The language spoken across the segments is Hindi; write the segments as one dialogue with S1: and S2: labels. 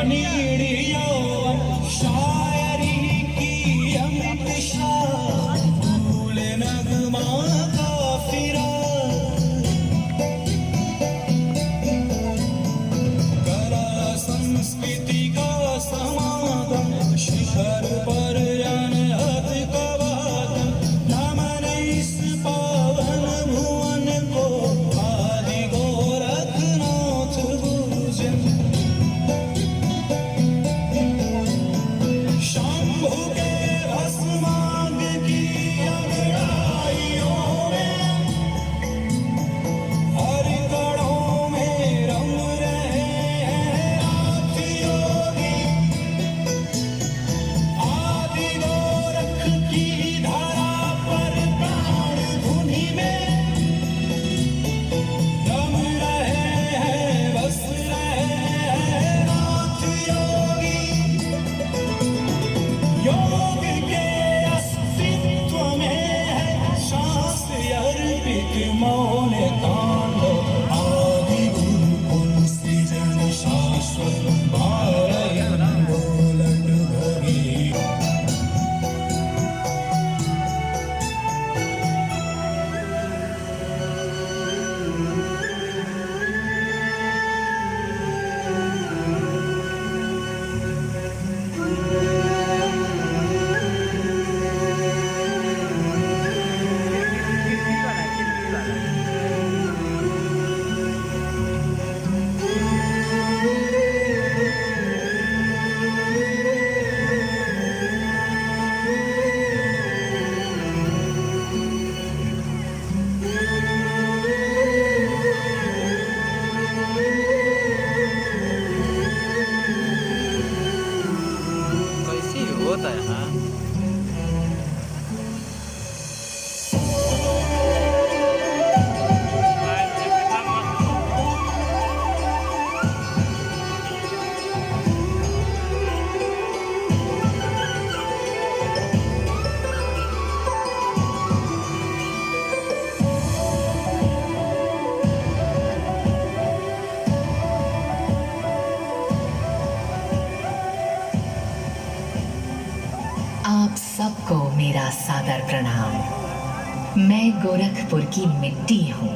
S1: नीड़ी यौवन शायरी की अमित शान फूल नगमा काफिरा कला संस्कृति का समागम शिखर पर अनहद कवागम नमन इस पावन भुवन को आदि गोरखनाथ पूजन शंभु के भस्मांग की अंगड़ाइयों में हर कणों में रम रहे हैं नाथ योगी आदि गोरख की धरा पर प्राण धुनि में रम रहे हैं बस रहे हैं नाथ योगी योग के अस्तित्व में है श्वास अर्पित मौन तांडव आदि गुरुकुल सृजन शाश्वत भारयन बोलट भरी
S2: कैसे होता है हाँ
S3: आप सबको मेरा सादर प्रणाम। मैं गोरखपुर की मिट्टी हूँ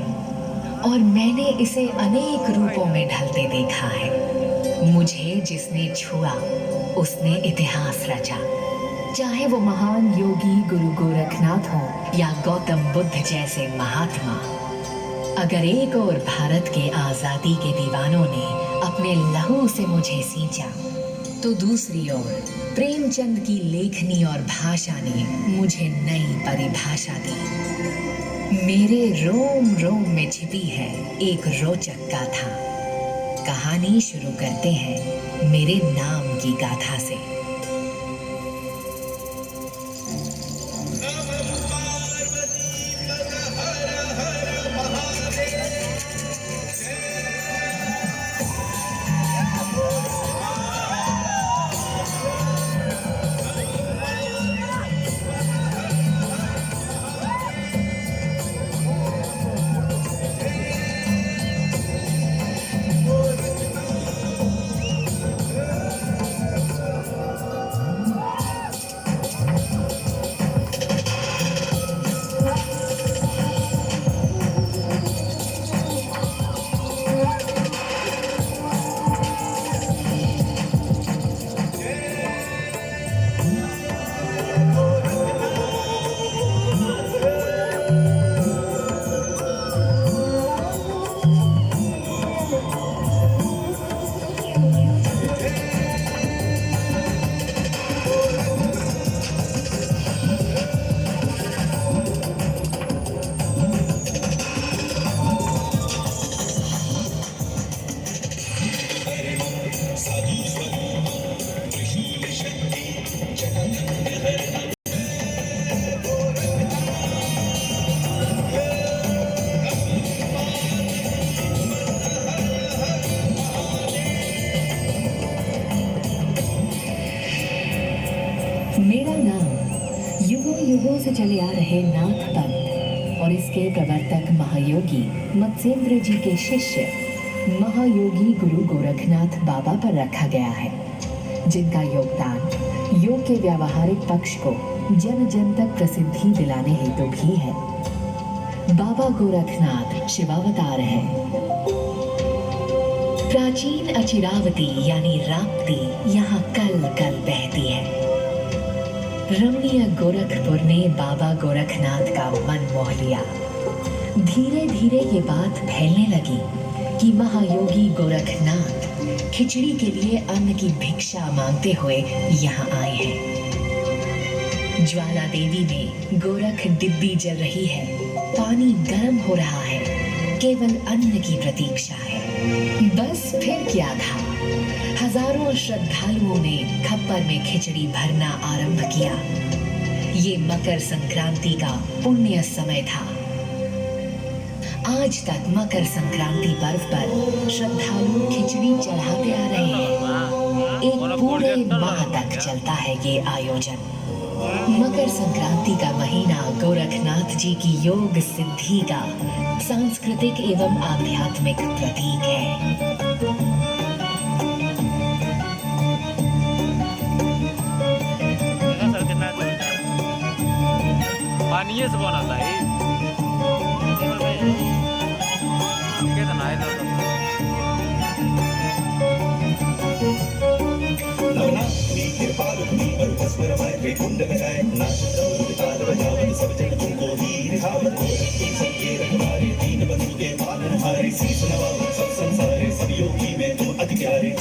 S3: और मैंने इसे अनेक रूपों में ढलते देखा है। मुझे जिसने छुआ उसने इतिहास रचा, चाहे वो महान योगी गुरु गोरखनाथ हो या गौतम बुद्ध जैसे महात्मा। अगर एक और भारत के आजादी के दीवानों ने अपने लहू से मुझे सींचा, तो दूसरी ओर प्रेमचंद की लेखनी और भाषा ने मुझे नई परिभाषा दी। मेरे रोम रोम में छिपी है एक रोचक गाथा। कहानी शुरू करते हैं मेरे नाम की गाथा से। मेरा नाम युगों युगों से चले आ रहे नाथ पंथ और इसके प्रवर्तक महायोगी मत्स्येंद्र जी के शिष्य महायोगी गुरु गोरखनाथ बाबा पर रखा गया है, जिनका योगदान योग के व्यावहारिक पक्ष को जन जन तक प्रसिद्धि दिलाने हेतु भी है। बाबा गोरखनाथ शिवावतार है। प्राचीन अचिरावती यानी राप्ती यहाँ कल कल बहती है। रमणीय गोरखपुर ने बाबा गोरखनाथ का मन मोह लिया। धीरे धीरे ये बात फैलने लगी कि महायोगी गोरखनाथ खिचड़ी के लिए अन्न की भिक्षा मांगते हुए यहाँ आए हैं। ज्वाला देवी में गोरख डिब्बी जल रही है, पानी गर्म हो रहा है, केवल अन्न की प्रतीक्षा है। बस फिर क्या था, हजारों श्रद्धालुओं ने खप्पर में खिचड़ी भरना आरंभ किया। ये मकर संक्रांति का पुण्य समय था। आज तक मकर संक्रांति पर्व पर श्रद्धालु खिचड़ी चढ़ाते आ रहे हैं। एक पूरे माह तक चलता है ये आयोजन। मकर संक्रांति का महीना गोरखनाथ जी की योग सिद्धि का सांस्कृतिक एवं आध्यात्मिक प्रतीक है।
S2: पानी से बना था ये कितना है तो
S1: नवना नीर पालुनी और बसवर माय के कुंड में जाए नाच दौड़ ताल बजावत सब जन तुमको ही रिहावत सबके रखवारे तीन बंधु के पालन हारे शीश नवावत सब संसारे सब योगी में तुम अधिकारे।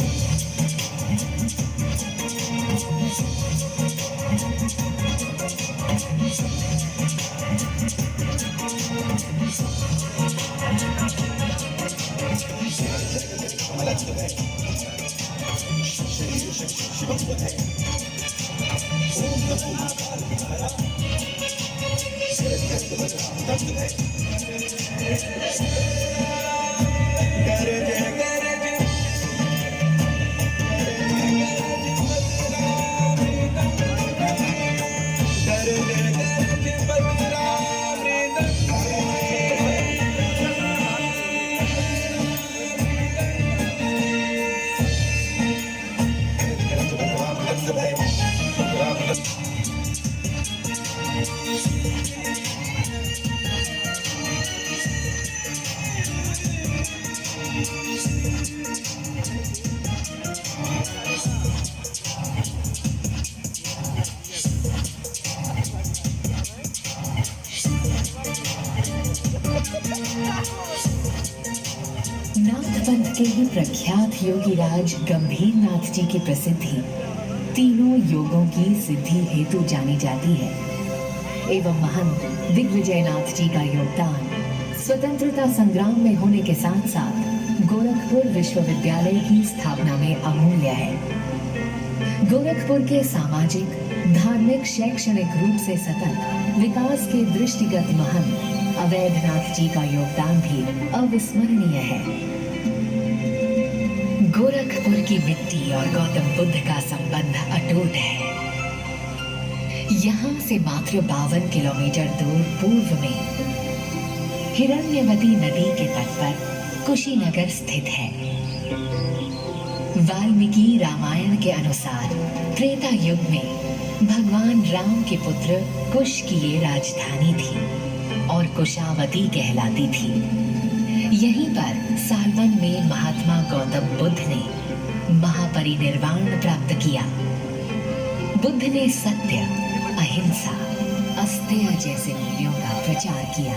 S3: नाथपंथ के ही प्रख्यात योगीराज गंभीर नाथ जी की प्रसिद्धि तीनों योगों की सिद्धि हेतु जानी जाती है एवं महंत दिग्विजय नाथ जी का योगदान स्वतंत्रता संग्राम में होने के साथ साथ गोरखपुर विश्वविद्यालय की स्थापना में अमूल्य है। गोरखपुर के सामाजिक, धार्मिक, शैक्षणिक रूप से सतत विकास के दृष्टिगत महंत अवैधनाथ जी का योगदान भी अविस्मरणीय है। गोरखपुर की मिट्टी और गौतम बुद्ध का संबंध अटूट है। यहाँ से मात्र 52 किलोमीटर दूर पूर्व में हिरण्यवती नदी के तट पर कुशीनगर स्थित है। वाल्मीकि रामायण के अनुसार त्रेता युग में भगवान राम के पुत्र कुश की ये राजधानी थी और कुशावती कहलाती थी। यहीं पर सालवन में महात्मा गौतम बुद्ध ने महापरिनिर्वाण प्राप्त किया। बुद्ध ने सत्य, अहिंसा, अस्तेय जैसे मूल्यों का प्रचार किया।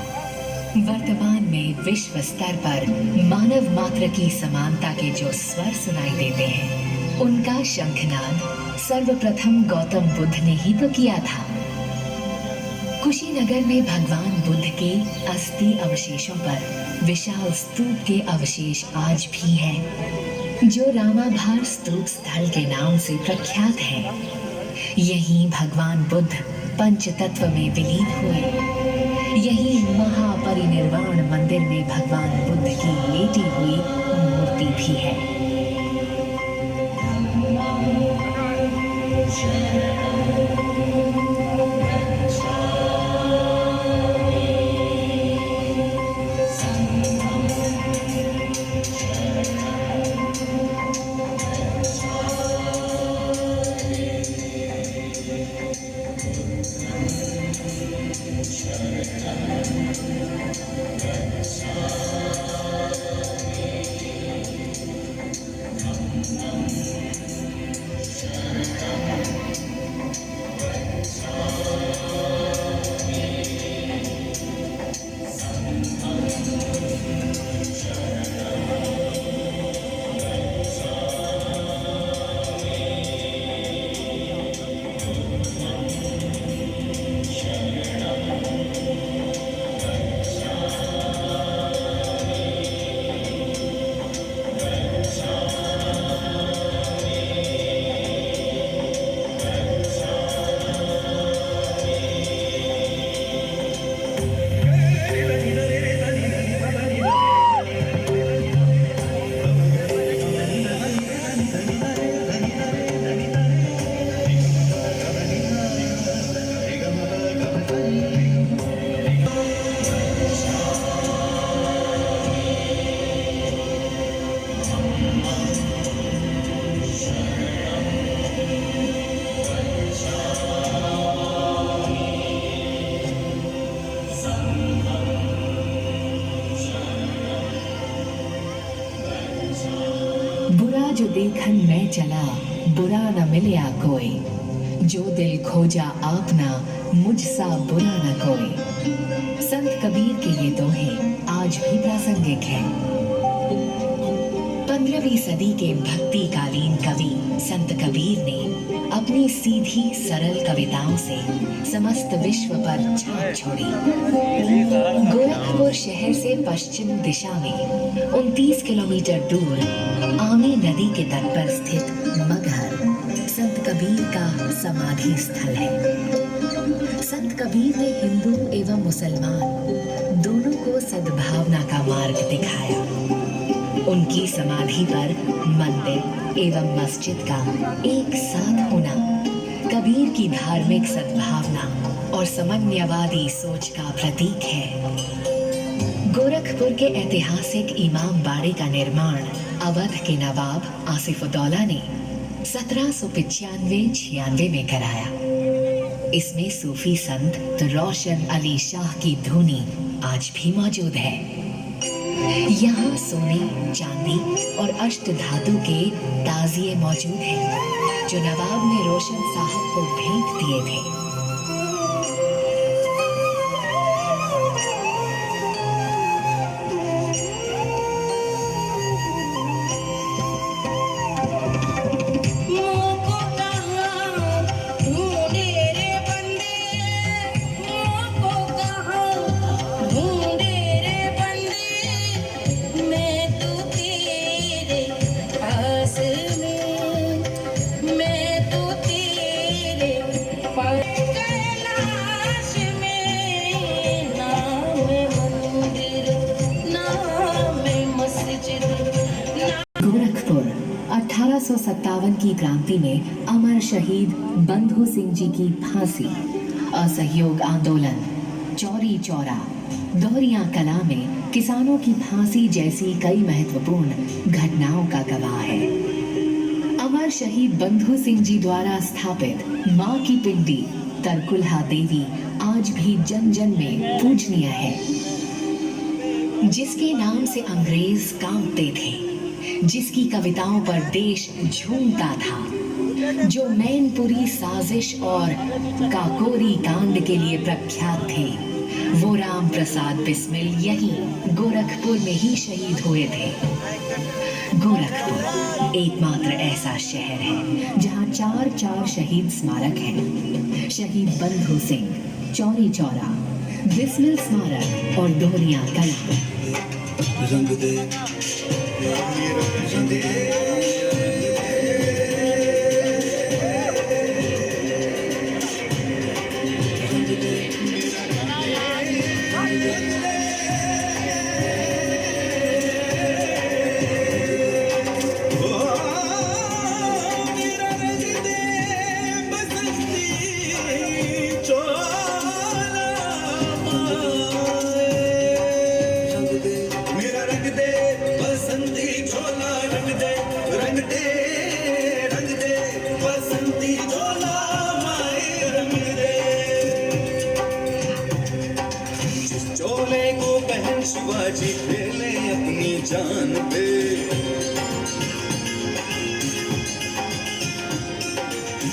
S3: वर्तमान में विश्व स्तर पर मानव मात्र की समानता के जो स्वर सुनाई देते हैं, उनका शंखनाद सर्वप्रथम गौतम बुद्ध ने ही तो किया था। कुशीनगर में भगवान बुद्ध के अस्थि अवशेषों पर विशाल स्तूप के अवशेष आज भी हैं, जो रामाभार स्तूप स्थल के नाम से प्रख्यात है। यहीं भगवान बुद्ध पंचतत्व में विलीन हुए। यही महापरिनिर्वाण मंदिर में भगवान बुद्ध की लेटी हुई मूर्ति भी है। आज देखन मैं चला बुरा न मिलया कोई, जो दिल खोजा आपना मुझसा बुरा न कोई। संत कबीर के ये दोहे आज भी प्रासंगिक हैं। 15वीं सदी के भक्तिकालीन कवि संत कबीर ने अपनी सीधी सरल कविताओं से समस्त विश्व पर छाप छोड़ी। गोरखपुर शहर से पश्चिम दिशा में 29 किलोमीटर दूर आमी नदी के तट पर स्थित मगहर संत कबीर का समाधि स्थल है। संत कबीर ने हिंदू एवं मुसलमान दोनों को सद्भावना का मार्ग दिखाया। उनकी समाधि पर मंदिर एवं मस्जिद का एक साथ होना कबीर की धार्मिक सद्भावना और समन्वयवादी सोच का प्रतीक है। गोरखपुर के ऐतिहासिक इमाम बाड़े का निर्माण अवध के नवाब आसिफउद्दौला ने 1795-96 में कराया। इसमें सूफी संत रोशन अली शाह की धुनी आज भी मौजूद है। यहाँ सोने, चांदी और अष्ट धातु के ताजिए मौजूद हैं, जो नवाब ने रोशन साहब को भेंट दिए थे। गोरखपुर 1857 की क्रांति में अमर शहीद बंधु सिंह जी की फांसी, असहयोग आंदोलन, चौरी चौरा, दोहरिया कला में किसानों की फांसी जैसी कई महत्वपूर्ण घटनाओं का गवाह है। अमर शहीद बंधु सिंह जी द्वारा स्थापित मां की पिंडी तरकुलहा देवी आज भी जन जन में पूजनीय है, जिसके नाम से अंग्रेज कांपते थे, जिसकी कविताओं पर देश झूमता था, जो मैनपुरी साजिश और काकोरी कांड के लिए प्रख्यात थे, वो राम प्रसाद बिस्मिल यहीं गोरखपुर में ही शहीद हुए थे। गोरखपुर एकमात्र ऐसा शहर है जहां 4 शहीद स्मारक हैं। शहीद बंधु सिंह, चौरी चौरा, बिस्मिल स्मारक और दोहरिया कला।
S1: रंग दे रंग दे शिवाजी खेले अपनी जान पे,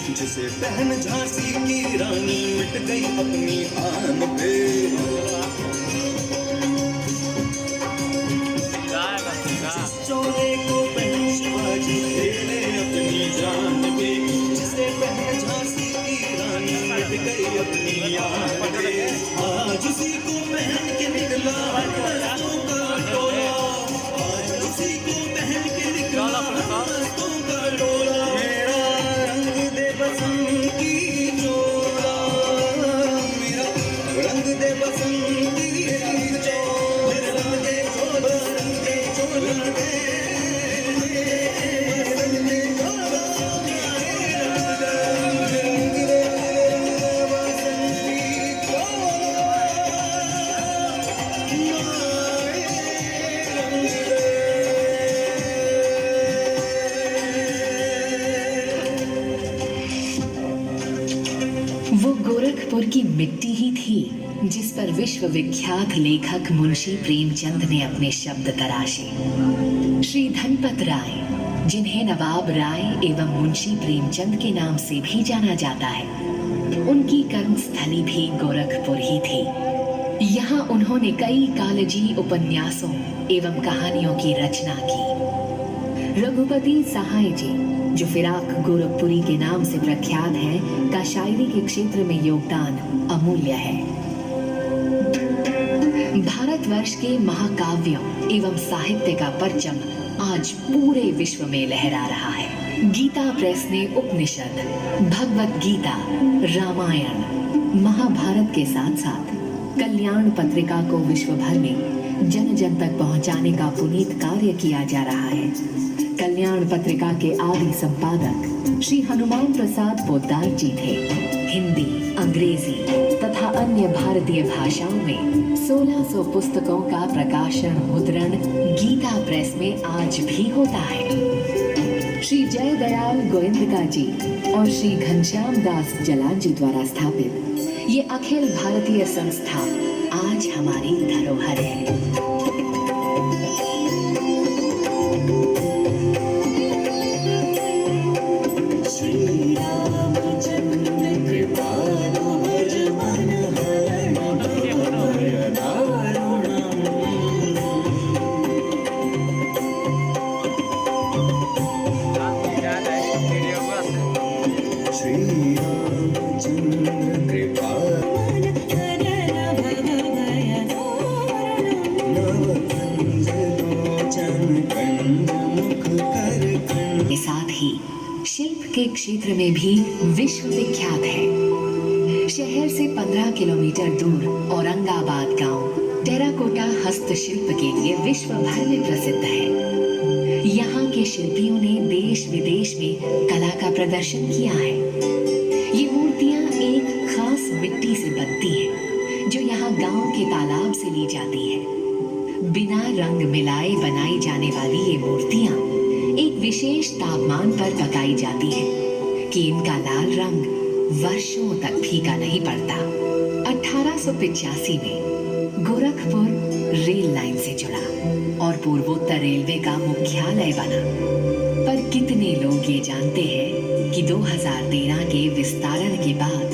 S1: जिसे बहन झांसी की रानी मिट गई अपनी आन पे। चोले को बहन शिवाजी खेले अपनी जान पे, जिसे बहन झांसी की रानी मिट गई अपनी आन पे। आज उसी को पहन के निकला मस्तों का टोला, आज उसी को पहन के निकला मस्तों का टोला। मेरा रंग दे बसंती चोला, मेरा रंग दे बसंती चोला, रंग दे चोला, रंग दे चोला दे।
S3: वो गोरखपुर की मिट्टी ही थी जिस पर विश्व विख्यात लेखक मुंशी प्रेमचंद ने अपने शब्द तराशे। श्री धनपत राय जिन्हें नवाब राय एवं मुंशी प्रेमचंद के नाम से भी जाना जाता है, उनकी कर्मस्थली भी गोरखपुर ही थी। यहाँ उन्होंने कई कालजी उपन्यासों एवं कहानियों की रचना की। रघुपति सहाय जी, जो फिराक गोरखपुरी के नाम से प्रख्यात हैं, का शायरी के क्षेत्र में योगदान अमूल्य है। भारतवर्ष के महाकाव्यों एवं साहित्य का परचम आज पूरे विश्व में लहरा रहा है। गीता प्रेस ने उपनिषद, भगवत गीता, रामायण, महाभारत के साथ साथ कल्याण पत्रिका को विश्व भर में जन जन तक पहुंचाने का पुनीत कार्य किया जा रहा है। कल्याण पत्रिका के आदि संपादक श्री हनुमान प्रसाद पोद्दार जी थे। हिंदी, अंग्रेजी तथा अन्य भारतीय भाषाओं में 1600 पुस्तकों का प्रकाशन मुद्रण गीता प्रेस में आज भी होता है। श्री जयदयाल गोविंदका जी और श्री घनश्याम दास जलान जी द्वारा स्थापित ये अखिल भारतीय संस्था आज हमारी धरोहर है। साथ ही शिल्प के क्षेत्र में भी विश्व विख्यात है। शहर से 15 किलोमीटर दूर औरंगाबाद गांव टेराकोटा हस्तशिल्प के लिए विश्व भर में प्रसिद्ध है। यहाँ के शिल्पियों ने देश विदेश में कला का प्रदर्शन किया है। ये मूर्तियाँ एक खास मिट्टी से बनती हैं, जो यहाँ गांव के तालाब से ली जाती है। बिना रंग मिलाए बनाई जाने वाली ये मूर्तियाँ एक विशेष तापमान पर पकाई जाती है कि इनका लाल रंग वर्षों तक फीका नहीं पड़ता। 1885 में गोरखपुर रेल लाइन से जुड़ा और पूर्वोत्तर रेलवे का मुख्यालय बना। पर कितने लोग ये जानते हैं कि 2013 के विस्तारण के बाद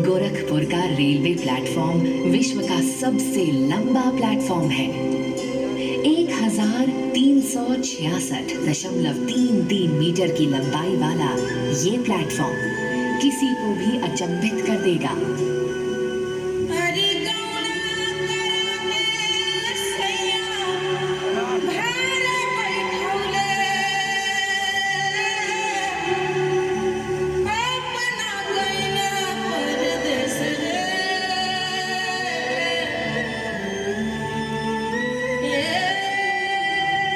S3: गोरखपुर का रेलवे प्लेटफॉर्म विश्व का सबसे लंबा प्लेटफॉर्म है। 1366.33 मीटर की लंबाई वाला ये प्लेटफॉर्म किसी को भी अचंभित कर देगा।